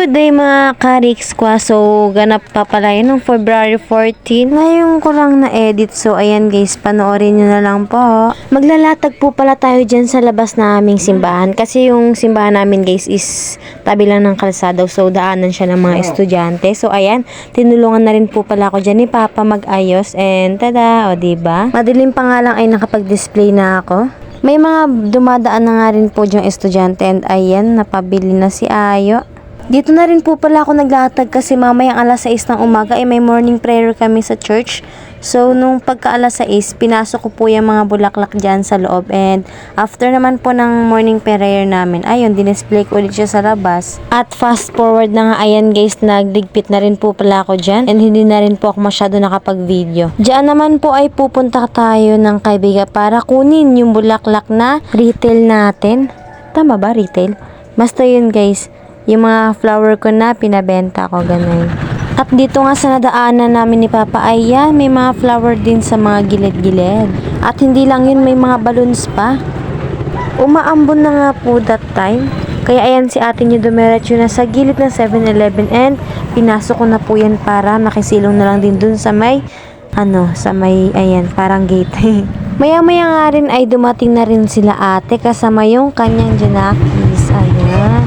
good day mga ka-Rick Squad. So, ganap pa pala yun ng February 14. Ngayon ko lang na-edit. So, ayan guys, panoorin nyo na lang po. Maglalatag po pala tayo dyan sa labas na aming simbahan. Kasi yung simbahan namin guys is tabi lang ng kalsada. So, daanan siya ng mga estudyante. So, ayan, tinulungan na rin po pala ako dyan ni Papa mag-ayos. And tada, o diba? Madilim pa nga lang ay nakapag-display na ako. May mga dumadaan na nga rin po diyang estudyante and ayan, napabili na si Ayo. Dito na rin po pala ako naglatag kasi mamayang alas 6 ng umaga ay may morning prayer kami sa church. So, nung pagka alas 6, pinasok ko po yung mga bulaklak dyan sa loob. And after naman po ng morning prayer namin, ayun, dinisplay ko ulit siya sa labas. At fast forward na nga, ayan guys, nagligpit na rin po pala ako dyan. And hindi na rin po ako masyado nakapag-video. Diyan naman po ay pupunta tayo ng kaibigan para kunin yung bulaklak na retail natin. Tama ba, retail? Basta yun guys, yung mga flower ko na pinabenta ko, ganun. At dito nga sa nadaanan namin ni Papa ay yan, may mga flower din sa mga gilid-gilid. At hindi lang yun, may mga balloons pa. Umaambon na nga po that time. Kaya ayan si ate nyo dumiretso na sa gilid ng 7-Eleven and pinasok ko na po yan para makisilong na lang din dun sa may, sa may, ayan, parang gate. Maya-maya nga rin ay dumating na rin sila ate kasama yung kanyang Janakis. Ayan.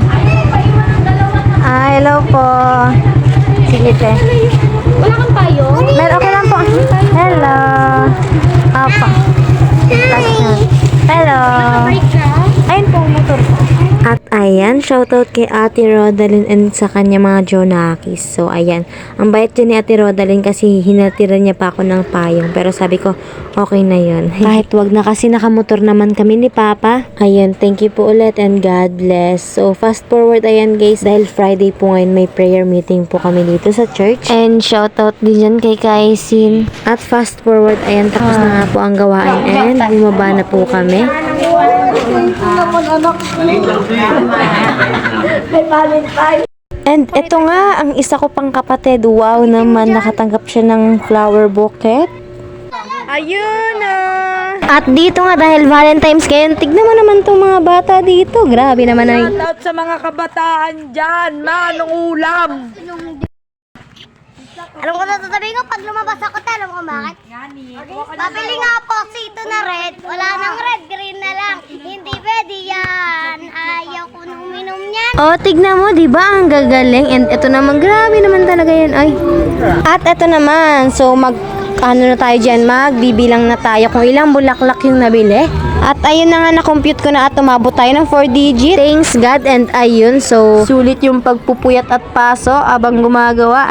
Hello po. Sige, te. Wala kang payo? Meron, okay lang po. Hello. Apa. Hello. Break ka? Ayun po, motor po. At ayan, shoutout kay Ate Rodalyn and sa kanya mga Jonakis. So ayan, ang bait dyan ni Ate Rodalyn kasi hinatira niya pa ako ng payong. Pero sabi ko, okay na yun. Kahit wag na kasi nakamotor naman kami ni Papa. Ayan, thank you po ulit and God bless. So fast forward, ayan guys, dahil Friday po ngayon may prayer meeting po kami dito sa church. And shoutout din dyan kay Kaisin. At fast forward, ayan, tapos na nga po ang gawain and bumaba na po kami. And ito nga, ang isa ko pang kapatid. Wow naman, nakatanggap siya ng flower bouquet. Ayun na! At dito nga, dahil Valentine's ngayon, tignan mo naman itong mga bata dito. Grabe naman ay. Shoutout sa mga kabataan dyan, manong ulam. Alam ko na sasabihin ko, pag lumabas ako, alam ko bakit? Babili nga po sito na red. Wala nang red, green na lang. Hindi pwede yan. Ayaw ko nung uminom niyan. Oh, tignan mo, di ba? Ang gagaling. And ito naman, grabe naman talaga yan. Ay. At ito naman, so na tayo dyan, magbibilang na tayo kung ilang bulaklak yung nabili. At ayun na nga, na-compute ko na at umabot tayo ng 4 digit. Thanks God, and ayun, so sulit yung pagpupuyat at paso abang gumagawa.